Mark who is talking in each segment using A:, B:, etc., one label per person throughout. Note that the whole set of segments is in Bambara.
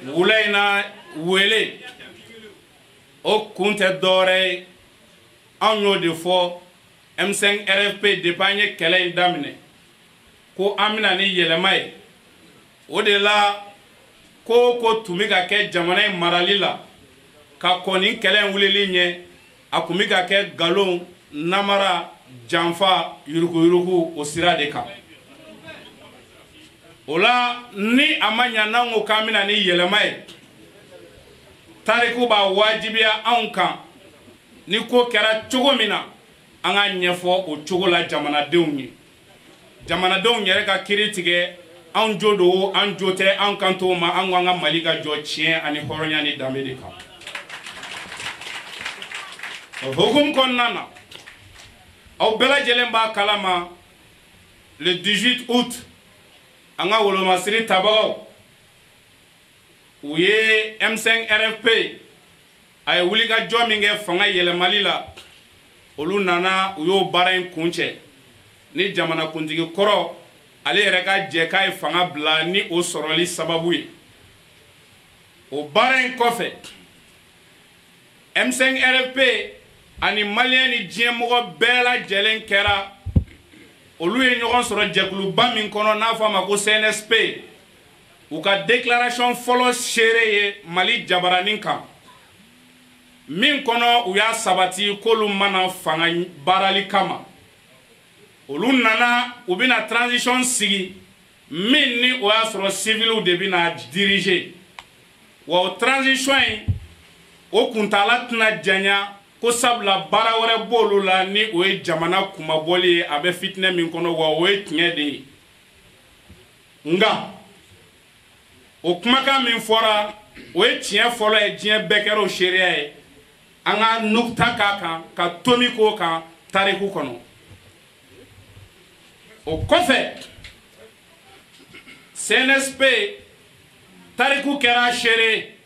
A: wulaina wele o kunte dore anyo de fo M5 RFP dépanye kele damine ko amina ni yelemay o de la ko tumika ke jamana maralila ka koni kele wulili nye akumika ke galon namara janfa yuruku o sira de kan ola ni amanya nango kamina ni yelemay tariku ba wajibiya anka ni ko kera cogo mina anga nyefo o cogo la jamana denw yɛrɛ ka kiri tigɛ an jodo an jote an kanto ma an ŋa Mali ka jɔ tiɲɛ ani hɔrɔnya ni danbe de kan o hukum kɔnɔna na aw bɛɛ lajɛlen b'a kalama le 18 août an ka wolomasiri tabagaw u ye M5 RFP a ye wuli ka jɔ min kɛ fanga yɛlɛmali la olu nana u y'o baara in kuncɛ ni jamana kuntigi kɔrɔ ale yɛrɛ ka jɛ k'a ye fanga bila ni o sɔrɔli sababu ye o baara in kɔfɛ M5 RFP ani maliyɛn ni diɲɛmɔgɔ bɛɛ lajɛlen kɛra olu ye ɲɔgɔn sɔrɔ jɛkuluba min kɔnɔ n'a fɔ a ma ko CNSP u ka déclaration fɔlɔ seere ye Mali jabaranin kan min kɔnɔ u y'a sabati k'olu mana fanga baarali kama olu nana u bɛna transition sigi min ni o y'a sɔrɔ civiliw de bɛna diriger wa o transition in o kuntala tɛna janya ko sabula baara wɛrɛ b'olu la ni o ye jamana kumabɔli ye a bɛ fitinɛ min kɔnɔ wa o ye tiɲɛ de ye nka o kumakan min fɔra o ye tiɲɛ fɔlɔ ye diɲɛ bɛɛ kɛra o seereya ye an ka nukta k'a kan ka tomi k'o kan tariku kɔnɔ o kɔfɛ CNSP tariku kɛra seere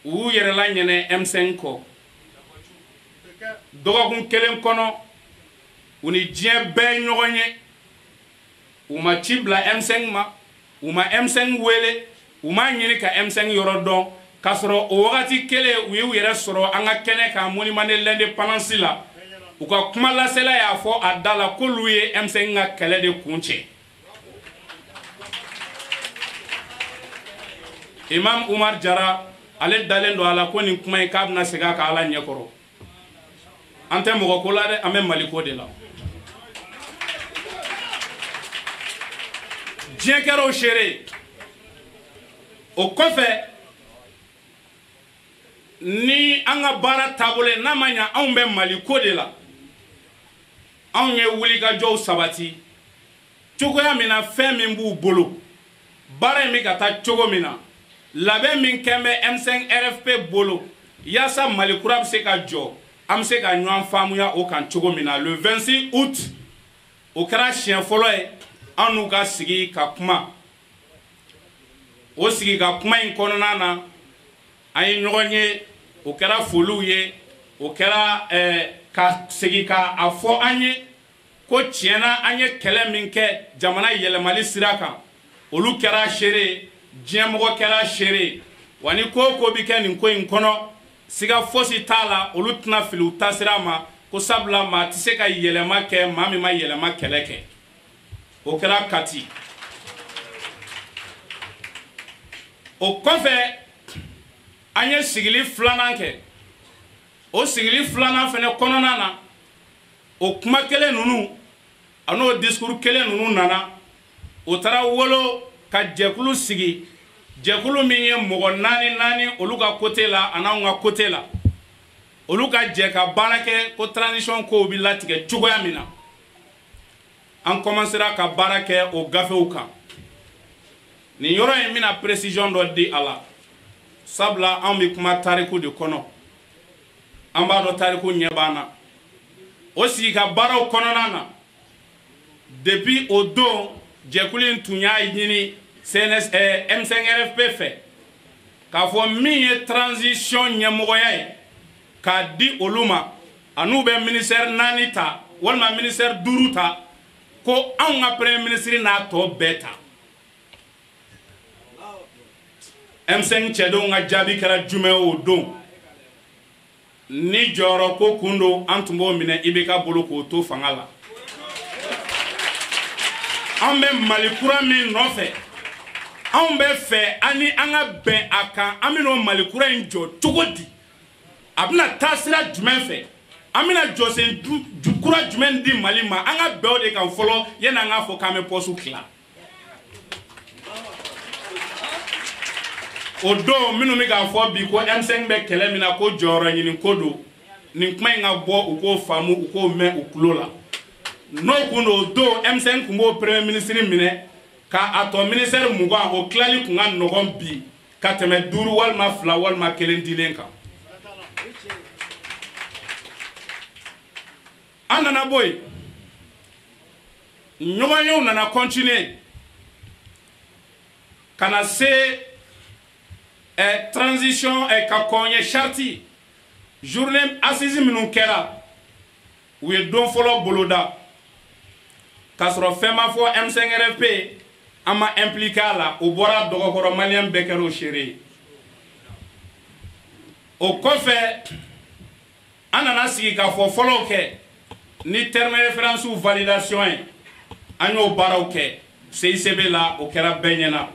A: u yɛrɛ la ɲɛnɛ M5 kɔ dɔgɔkun kelen kɔnɔ u ni diɲɛ bɛɛ ɲɔgɔn ye u ma ci bila M5 ma u ma M5 wele u ma ɲini ka M5 yɔrɔ dɔn k'a sɔrɔ o wagati kelen u ye u yɛrɛ sɔrɔ an ka kɛnɛ kan monument de l'indépendance la u ka kuma lasela y'a fɔ a da la k'olu ye M5 ka kɛlɛ de kuncɛ Imam Umar Jara ale dalen don a la ko nin kuma in k'a bɛna segin a kan Ala ɲɛkɔrɔ an tɛ mɔgɔ ko la dɛ an bɛ Mali ko de la diɲɛ kɛra o seere o kɔfɛ ni an ka baara taabolo n'a ma ɲɛ anw bɛ Mali ko de la anw ye wulikajɔw sabati cogoya min na fɛn min b'u bolo baara in bɛ ka taa cogo min na labɛn min kɛn bɛ M5 RFP bolo yaasa Mali kura bɛ se ka jɔ an bɛ se ka ɲɔgɔn faamuya o kan cogo min na le 26 août o kɛra siɲɛ fɔlɔ ye an n'u ka sigi ka kuma o sigi ka kuma in kɔnɔna na an ye ɲɔgɔn ye o kɛra foliw ye o kɛra ka segi ka a fɔ an ye ko tiɲɛna an ye kɛlɛ min kɛ jamana yɛlɛmali sira kan olu kɛra seere diɲɛmɔgɔ kɛra seere wa ni ko ko bɛ kɛ nin ko in kɔnɔ siga fosi t'a la olu tɛna fili u taasira ma ko sabula maa tɛ se ka yɛlɛma kɛ maa min ma yɛlɛma kɛlɛ kɛ o kɛra Kati o kɔfɛ an ye sigili filanan kɛ o sigili filanan fɛnɛ kɔnɔna na o kuma kelen ninnu an'o discours kelen ninnu nana o taara wolo ka jɛkulu sigi jɛkulu min ye mɔgɔ naani olu ka côté la an'anw ka côté la olu ka jɛ ka baara kɛ ko transition kow bi latigɛ cogoya min na an commencera ka baara kɛ o gafew kan nin yɔrɔ in bɛna précision dɔ di a la sabula an bɛ kuma tariku de kɔnɔ an b'a dɔn tariku ɲɛ b'an na o sigi ka baaraw kɔnɔna na depuis o don jɛkulu in tun y'a ɲini M5 RFP fɛ k'a fɔ min ye transition ɲɛmɔgɔya ye k'a di olu ma an'u bɛ ministère 4 ta walima ministère 5 ta ko anw ka premier ministre n'a tɔ bɛɛ ta M5 cɛdenw ka jaabi kɛra jumɛn o don ni jɔyɔrɔ ko kun don an tun b'o minɛ IBK bolo k'o to fanga la an bɛ Mali kura min nɔfɛ anw bɛ fɛ ani an ka bɛn a kan an bɛna o Mali kura in jɔ cogo di a bɛna taa sira jumɛn fɛ an bɛna jɔsen kura jumɛn di Mali ma an ka bɛn o de kan fɔlɔ yanni an k'a fɔ k'an bɛ poste tila o don minnu bɛ k'a fɔ bi ko M5 bɛ kɛlɛ min na ko jɔyɔrɔ ɲini ko don nin kuma in ka bɔ u k'o faamu u k'o mɛn u tulo la n'o kun don o don M5 kun b'o premier ministre minɛ k'a tɔ ministère 20 o tilali kun ka nɔgɔn bi ka tɛmɛ 5 walima 2 walima 1 dilen kan an nana bɔ yen ɲɔgɔnyew nana continuer kana se transition ka kɔɲɛ charte journée assise minnu kɛra u ye don fɔlɔ boloda k'a sɔrɔ fɛn ma fɔ M5 RFP an ma impliqué a la o bɔra dɔgɔkɔrɔ malien bɛɛ kɛra o seere ye o kɔfɛ an nana sigi ka fɔ fɔlɔw kɛ ni terme référence validation ye an y'o baaraw kɛ CICB la o kɛra bɛɛ ɲɛna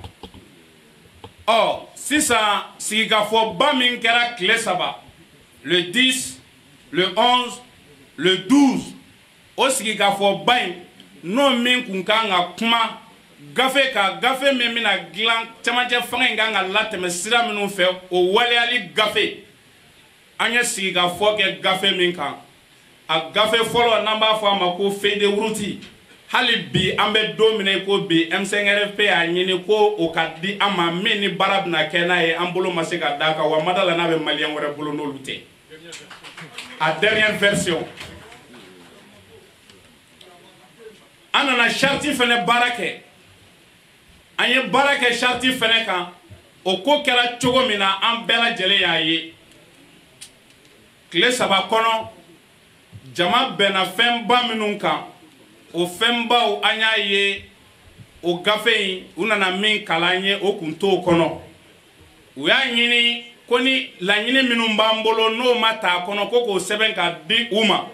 A: sisan sigikafɔba min kɛra tile 3 le 10 le 11 le 12 o sigikafɔba in n'o min kun kan ka kuma gafe min bɛna dilan cɛmancɛ fanga in kan ka latɛmɛ sira minnu fɛ o waleyali gafe an ye sigikafɔ kɛ gafe min kan a gafe fɔlɔ n'an b'a fɔ a ma ko feuille de route hali bi an bɛ don min ko bi M5 RFP y'a ɲini ko o ka di an ma min ni baara bɛna kɛ n'a ye an bolo ma se ka d'a kan wa ma d'a la n'a bɛ maliyɛn wɛrɛ bolo n'olu tɛ a dernière version an nana charte fɛnɛ baara kɛ an ye baara kɛ charte fɛnɛ kan o ko kɛra cogo min na an bɛɛ lajɛlen y'a ye tile 3 kɔnɔ jama bɛnna fɛnba minnu kan o fɛnbaw an y'a ye o gafe in u nana min kalan ye o kun t'o kɔnɔ u y'a ɲini ko ni laɲini minnu b'an bolo n'o ma t'a kɔnɔ ko k'o sɛbɛn ka di u ma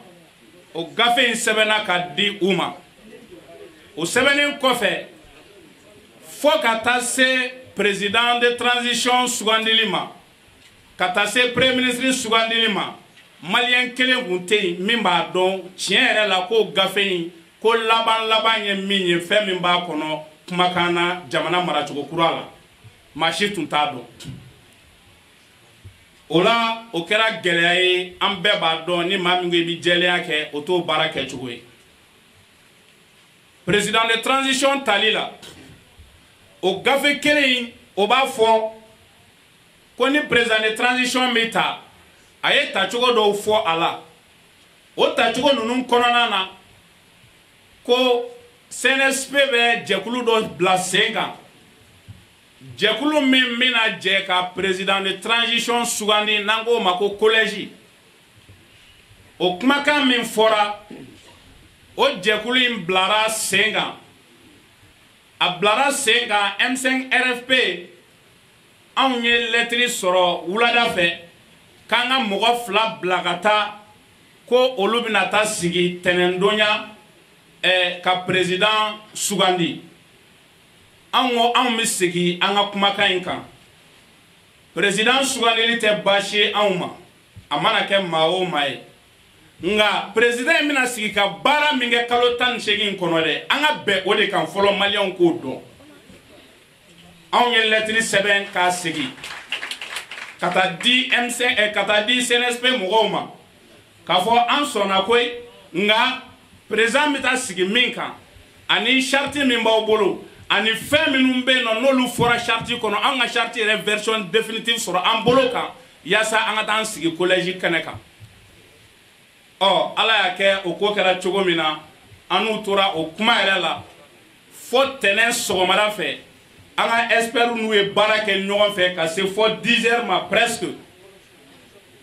A: o gafe in sɛbɛnna ka di u ma o sɛbɛnnin kɔfɛ fo ka taa se président de transition sugandili ma ka taa se premier ministre sugandili ma maliyɛn kelen kun tɛ yen min b'a dɔn tiɲɛ yɛrɛ la k'o gafe in ko laban ye min ye fɛn min b'a kɔnɔ kumakan na jamana maracogo kura la maa si tun t'a dɔn o la o kɛra gɛlɛya ye an bɛɛ b'a dɔn ni maa min ko i bɛ jɛlenya kɛ o t'o baara kɛcogo ye président de transition tali la o gafe kelen in o b'a fɔ ko ni président de transition bɛ ta a ye tacogo dɔw fɔ a la o tacogo ninnu kɔnɔna na ko CNSP bɛ jɛkulu dɔ bila sen kan jɛkulu min bɛna jɛ ka président de transition sugandi n'an k'o ma ko collège o kumakan min fɔra o jɛkulu in bilara sen kan a bilara sen kan M5 RFP anw ye lɛtiri sɔrɔ wulada fɛ k'an ka mɔgɔ 2 bila ka taa ko olu bɛna taa sigi tɛnɛndonya ka président sugandi anw ko anw bɛ sigi an ka kumakan in kan président sugandili tɛ baasi ye anw ma a mana kɛ maa o maa ye nka président in bɛna sigi ka baara min kɛ kalo 18 kɔnɔ dɛ an ka bɛn o de kan fɔlɔ maliyɛnw k'o dɔn anw ye lɛtiri sɛbɛn k'a sigi ka taa di M5 ka taa di CNSP mɔgɔw ma k'a fɔ an sɔnna koyi nka président bɛ taa sigi min kan ani charte min b'aw bolo ani fɛn minnu bɛ yen nɔ n'olu fɔra charte kɔnɔ an ka charte yɛrɛ version définitive sɔrɔ an bolo kan yaasa an ka taa an sigi collège kɛnɛ kan ala y'a kɛ o ko kɛra cogo min na an n'u tora o kuma yɛrɛ la fo tɛnɛn sɔgɔmada fɛ an ka experts n'u ye baara kɛ ɲɔgɔn fɛ ka se fo 10 heures ma presque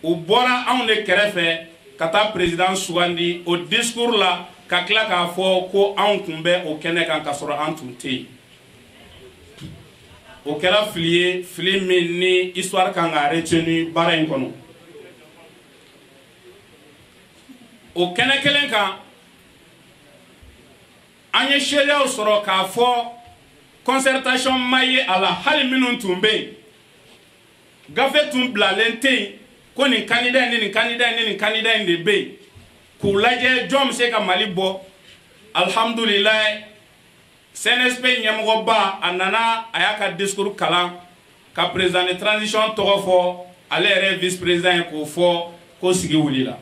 A: u bɔra anw de kɛrɛfɛ ka taa président sugandi o discours la ka tila k'a fɔ ko anw tun bɛ o kɛnɛ kan ka sɔrɔ an tun tɛ yen o kɛra fili ye fili min ni histoire kan ka retenu baara in kɔnɔ o kɛnɛ kelen kan an ye seereyaw sɔrɔ k'a fɔ concertation ma ye a la hali minnu tun bɛ yen gafe tun bilalen tɛ yen ko nin candidat ni nin candidat ni nin candidat in de bɛ yen k'u lajɛ jɔn bɛ se ka Mali bɔ alhamdulilayi CNSP ɲɛmɔgɔba a nana a y'a ka discours kalan ka président de transition tɔgɔ fɔ ale yɛrɛ vice président ye k'o fɔ ko sigi wulila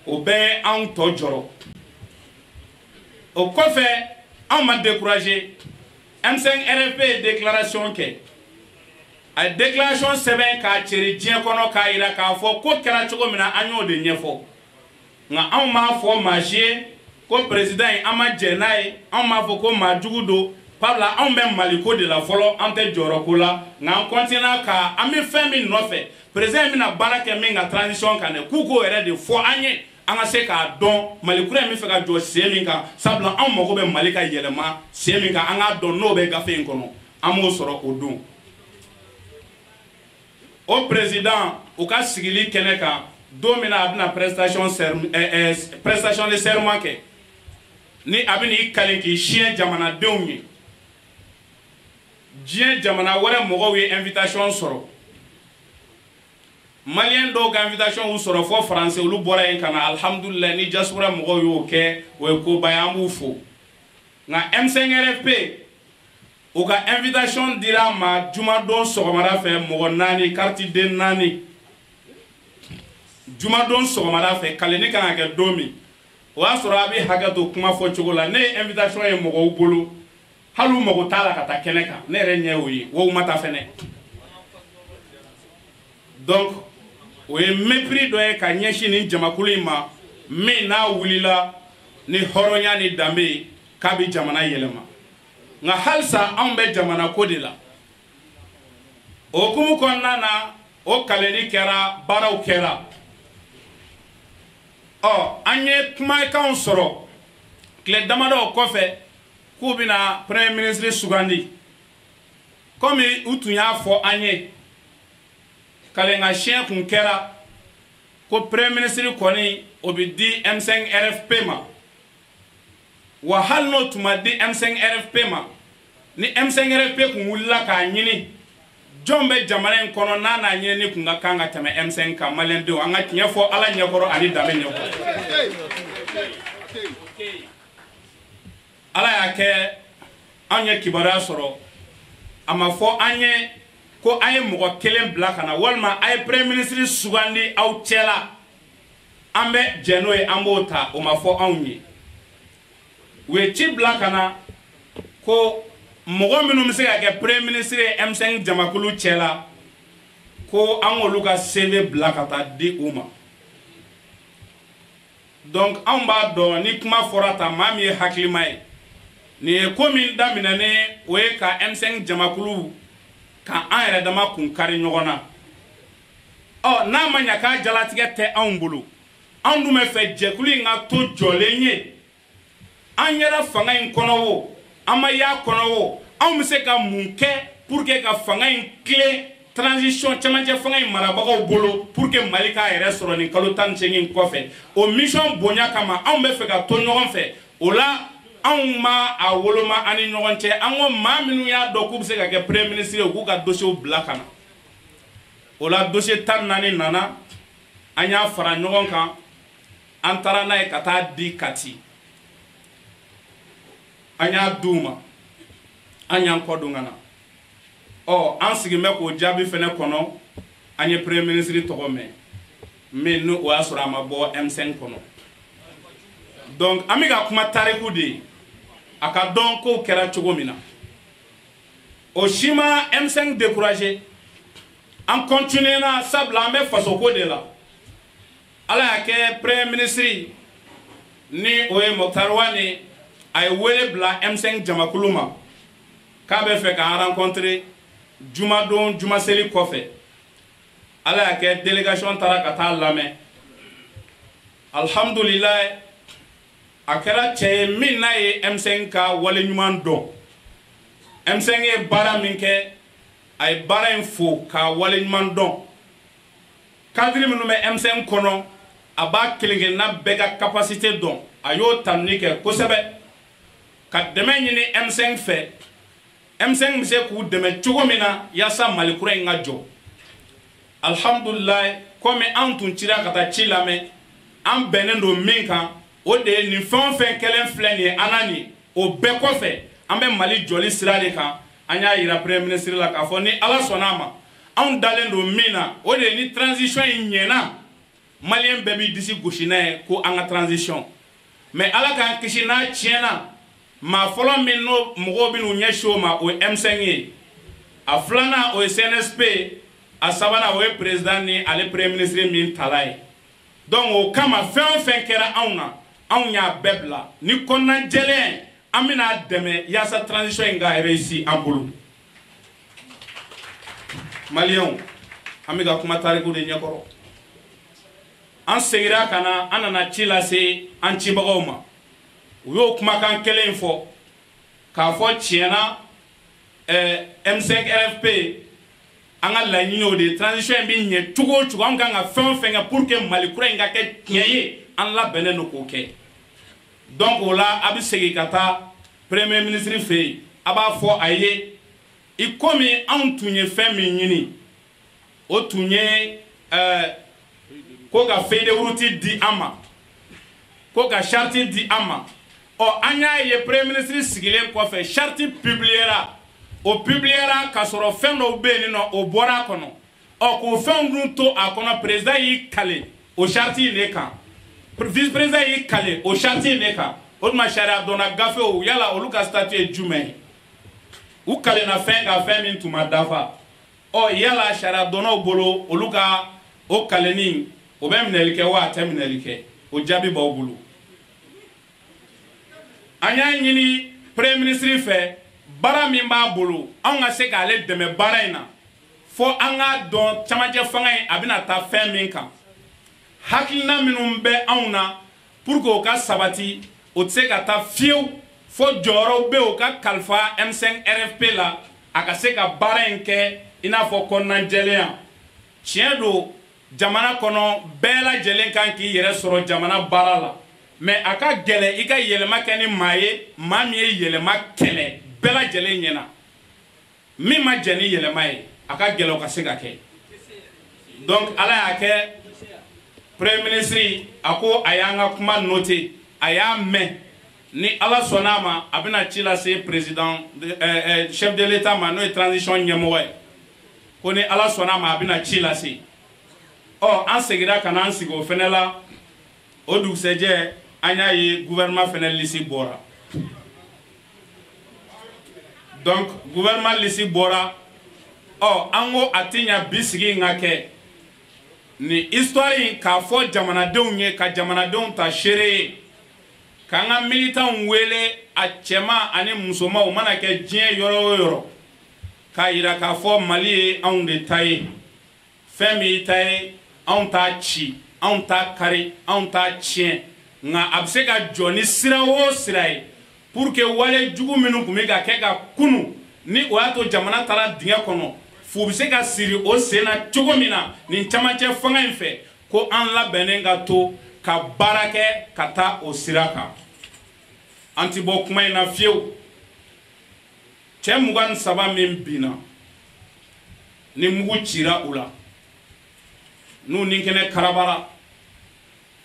A: o bɛɛ anw tɔ jɔrɔ o kɔfɛ anw ma décourager M5 RFP ye déclaration kɛ a ye déclaration sɛbɛn k'a cɛri diɲɛ kɔnɔ k'a yira k'a fɔ ko kɛra cogo min na an y'o de ɲɛfɔ nka anw m'a fɔ maa si ye ko président in an ma jɛ n'a ye anw m'a fɔ ko maa jugu don pabla anw bɛ Mali ko de la fɔlɔ an tɛ jɔyɔrɔ ko la nka an continue ka an bɛ fɛn min nɔfɛ président in bɛna baara kɛ min ka transition kan dɛ k'u k'o yɛrɛ de fɔ an ye an ka se k'a dɔn Mali kura in bɛ fɛ ka jɔ sen min kan sabula anw mago bɛ Mali ka yɛlɛma sen min kan an k'a dɔn n'o bɛ gafe in kɔnɔ an b'o sɔrɔ o don o président u ka sigili kɛnɛ kan don min na a bɛna prestation de serment kɛ ni a bɛ n'i kali k'i siɲɛ jamanadenw ye diɲɛ jamana wɛrɛ mɔgɔw ye invitation sɔrɔ maliyɛn dɔw ka invitation y'u sɔrɔ fɔ français olu bɔra yen ka na alhamdulilayi ni diaspora mɔgɔw y'o kɛ o ye koba ye an b'u fo nka M5 RFP u ka invitation dira ma jumadon sɔgɔmada fɛ mɔgɔ 4 carte den 4 jumadon sɔgɔmada fɛ kaleni kan ka kɛ don min o y'a sɔrɔ a bɛ hakɛ to kuma fɔ cogo la ne ye invitation ye mɔgɔw bolo hali u mago t'a la ka taa kɛnɛ kan ne yɛrɛ ɲɛ y'o ye wa u ma taa fɛnɛ donc o ye mépris dɔ ye ka ɲɛsin nin jamakulu in ma min n'a wulila ni hɔrɔnya ni danbe ye k'a bɛ jamana yɛlɛma nka halisa anw bɛ jamana ko de la o hukumu kɔnɔna na o kaleli kɛra baaraw kɛra an ye kumakanw sɔrɔ tile damadɔ kɔfɛ k'u bɛna premier ministre sugandi komi u tun y'a fɔ an ye kalenga siɲɛ kun kɛra ko premier ministre kɔni o bɛ di M5 RFP ma wa hali n'o tun ma di M5 RFP ma ni M5 RFP kun wulila k'a ɲini jɔn bɛ jamana in kɔnɔ n'a n'a ɲinini kun ka kan ka tɛmɛ M5 kan maliyɛndenw an ka tiɲɛ fɔ Ala ɲɛkɔrɔ ani danbe ɲɛkɔrɔ Ala y'a kɛ an ye kibaruya sɔrɔ a ma fɔ an ye ko an ye mɔgɔ kelen bila ka na walima a ye premier ministre sugandi aw cɛla an bɛ jɛ n'o ye an b'o ta o ma fɔ anw ye u ye ci bila ka na ko mɔgɔ minnu bɛ se ka kɛ premier ministre ye M5 jamakulu cɛla ko an k'olu ka CV bila ka taa di u ma donc anw b'a dɔn ni kuma fɔra tan maa min ye hakilima ye nin ye ko min daminɛnen o ye ka M5 jamakulu ka an yɛrɛ dama kun kari ɲɔgɔn na n'a ma ɲɛ k'a jalatigɛ tɛ anw bolo anw dun bɛ fɛ jɛkulu in ka to jɔlen ye an yɛrɛ fanga in kɔnɔ o an ma y'a kɔnɔ o anw bɛ se ka mun kɛ pour que ka fanga in tilen transition cɛmancɛ fanga in marabagaw bolo pour que Mali k'a yɛrɛ sɔrɔ nin kalo 18 kɔfɛ o mission bonya kama anw bɛ fɛ ka to ɲɔgɔn fɛ o la anw ma a woloma ani ɲɔgɔn cɛ an ko maa minnu y'a dɔn k'u bɛ se ka kɛ premier ministre u k'u ka dossier bila ka na o la dossier 14 nana an y'a fara ɲɔgɔn kan an taara n'a ye ka taa di Kati an y'a d'u ma an y'an kɔ don ka na an sigin bɛ k'o jaabi fɛnɛ kɔnɔ an ye premier ministre tɔgɔ mɛn min o y'a sɔrɔ a ma bɔ M5 kɔnɔ donc an bɛ ka kuma tariku de ye a ka dɔn k'o kɛra cogo min na o si ma M5 décourager an continuer na sabula an bɛ faso ko de la Ala y'a kɛ premier ministre ni o ye Moktar Wane a ye wele bila M5 jamakulu ma k'a bɛ fɛ k'an rencontrer jumadon jumaseli kɔfɛ Ala y'a kɛ délégation taara ka taa lamɛn alhamdulilayi a kɛra cɛ ye min n'a ye M5 ka wale ɲuman dɔn M5 ye baara min kɛ a ye baara in fo k'a waleɲuman dɔn cadre minnu bɛ M5 kɔnɔ a b'a kelen-kelenna bɛɛ ka capacité dɔn a y'o tanuni kɛ kosɛbɛ ka dɛmɛ ɲini M5 fɛ M5 bɛ se k'u dɛmɛ cogo min na yaasa Mali kura in ka jɔ alhamdulilayi komi an tun cira ka taa ci lamɛn an bɛnnen don min kan o de ye nin fɛn o fɛn kɛlen filɛ nin ye an na nin o bɛɛ kɔfɛ an bɛ Mali jɔli sira de kan an y'a yira premier ministre la k'a fɔ ni Ala sɔnn'a ma anw dalen don min na o de ye ni transition in ɲɛna maliyɛn bɛɛ b'i disi gosi n'a ye ko an ka transition mais Ala k'an kisi n'a tiɲɛna maa fɔlɔ min n'o mɔgɔw bɛ n'u ɲɛsin o ma o ye M5 ye a filanan o ye CNSP a sabanan o ye président ni ale premier ministre min tala ye donc o kama fɛn o fɛn kɛra anw na anw y'a bɛɛ bila ni kɔnɔna jɛlɛn an bɛna dɛmɛ yaasa transition in ka réussir an bolo maliyɛnw an bɛ ka kuma tariku de ɲɛkɔrɔ an segira ka na an nana ci lase an cibagaw ma u y'o kumakan kelen in fɔ k'a fɔ tiɲɛna M5 RFP an ka laɲiniw de transition in bɛ ɲɛ cogo o cogo an kan ka fɛn o fɛn kɛ pour que Mali kura in ka kɛ tiɲɛ ye an labɛnnen don k'o kɛ donc o la a bɛ segin ka taa premier ministre fɛ yen a b'a fɔ a ye i komi anw tun ye fɛn min ɲini o tun ye ko ka feuille de route di an ma ko ka charte di an ma ɔ an y'a ye premier ministre sigilen kɔfɛ charte publiera o publiera k'a sɔrɔ fɛn dɔw bɛ yen nɔ o bɔra a kɔnɔ ɔ k'o fɛnw dun to a kɔnɔ président y'i kale o charte in de kan vice président y'i kale o charte in de kan o tuma sariya dɔnna gafew yala olu ka statut ye jumɛn ye u kalenna fɛn ka fɛn min tun ma dafa ɔ yala sariya dɔnnaw bolo olu ka o kalenni o bɛ minɛli kɛ wa a tɛ minɛli kɛ o jaabi b'aw bolo an y'a ɲini premier ministre fɛ baara min b'a bolo anw ka se k'ale dɛmɛ baara in na fo an k'a dɔn camancɛ fanga in a bɛna taa fɛn min kan hakilina minnu bɛ anw na pour que o ka sabati o tɛ se ka taa fiyewu fo jɔyɔrɔw bɛ o ka kalifa M5 RFP la a ka se ka baara in kɛ i n'a fɔ kɔnɔna jɛlenya tiɲɛ don jamana kɔnɔ bɛɛ lajɛlen kan k'i yɛrɛ sɔrɔ jamana baara la mais a ka gɛlɛ i ka yɛlɛma kɛ ni maa ye maa min ye yɛlɛma kɛlɛ bɛɛ lajɛlen ɲɛna min ma jɛ ni yɛlɛma ye a ka gɛlɛ o ka se ka kɛ donc Ala y'a kɛ premier ministre a ko a y'an ka kuma noté a y'a mɛn ni Ala sɔnn'a ma a bɛna ci lase président chef de l'état ma n'o ye transition ɲɛmɔgɔ ye ko ni Ala sɔnn'a ma a bɛna ci lase ɔ an segira ka na an sigi o fɛnɛ la o dugusɛjɛ an y'a ye gouvernement fɛnɛ liste bɔra donc gouvernement liste bɔra ɔ an ko a tɛ ɲɛ bi sigi in ka kɛ ni histoire in k'a fɔ jamanadenw ye ka jamanadenw ta seere ye k'an ka militants wele a cɛman ani musoman u mana kɛ diɲɛ yɔrɔ o yɔrɔ k'a yira k'a fɔ Mali ye anw de ta ye fɛn min y'i ta ye anw t'a ci anw t'a kari anw t'a tiɲɛ nka a bɛ se ka jɔ ni sira o sira ye pour que wale jugu minnu tun bɛ ka kɛ ka kunu ni o y'a to jamana taara dingɛ kɔnɔ f'u bɛ se ka siri o sen na cogo min na nin camancɛ fanga in fɛ ko an labɛnnen ka to ka baara kɛ ka taa o sira kan an ti bɔ kuma in na fiyewu cɛ 23 min binna ni mugu cira u la n'u ni kɛnɛ karabara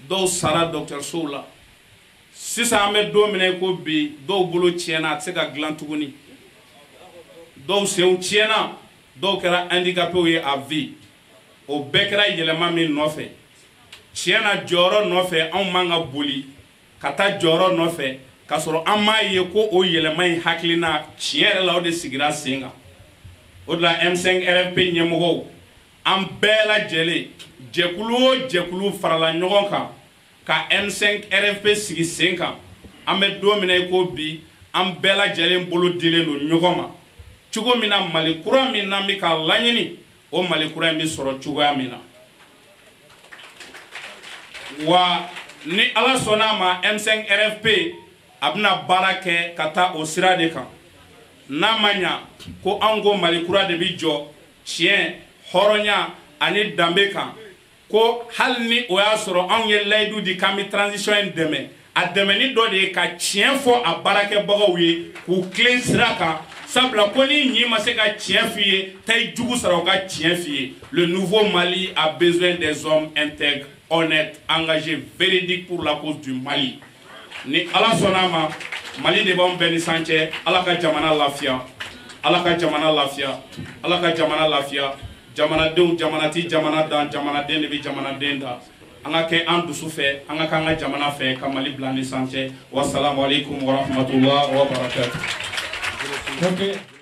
A: dɔw sara dɔgɔtɔrɔsow la sisan an bɛ don min ko bi dɔw bolo tiɲɛna a tɛ se ka dilan tuguni dɔw senw tiɲɛna dɔw kɛra handicapés ye à vie o bɛɛ kɛra yɛlɛma min nɔfɛ tiɲɛna jɔyɔrɔ nɔfɛ anw man ka boli ka taa jɔyɔrɔ nɔfɛ k'a sɔrɔ an m'a ye ko o yɛlɛma in hakilina tiɲɛ yɛrɛ la o de sigira sen kan o de la M5 RFP ɲɛmɔgɔw an bɛɛ lajɛlen jɛkulu o jɛkulu farala ɲɔgɔn kan ka M5 RFP sigi sen kan an bɛ don min ko bi an bɛɛ lajɛlen bolo dilen don ɲɔgɔn ma cogo min na Mali kura min n'an bɛ ka laɲini o Mali kura in bɛ sɔrɔ cogoya min na wa ni Ala sɔnn'a ma M5 RFP a bɛna baara kɛ ka taa o sira de kan n'a ma ɲa ko anw ko Mali kura de bi jɔ tiɲɛ hɔrɔnya ani danbe kan ko hali ni o y'a sɔrɔ anw ye layidu di k'an bɛ transition in dɛmɛ a dɛmɛni dɔ de ye ka tiɲɛ fɔ a baarakɛbagaw ye k'u tilen sira kan sabula ko ni ɲi ma se ka tiɲɛ f'i ye tayi jugu sara o ka tiɲɛ f'i ye. Le nouveau Mali a besoin des hommes intègres, honnêtes, engagés, véridiques pour la cause du Mali. Ni Ala sɔnna ma Mali de b'anw bɛɛ ni san cɛ. Ala ka jamana lafiya, Ala ka jamana lafiya, Ala ka jamana lafiya. Jamanadenw jamana ti jamana dan, jamanaden de bɛ jamanaden da. An ka kɛ an dusu fɛ, an ka kɛ an ka jamana fɛ ka Mali bila ni san cɛ. Wassalamu alaikum wa rahmatullahi wa barakatuh.
B: Okay.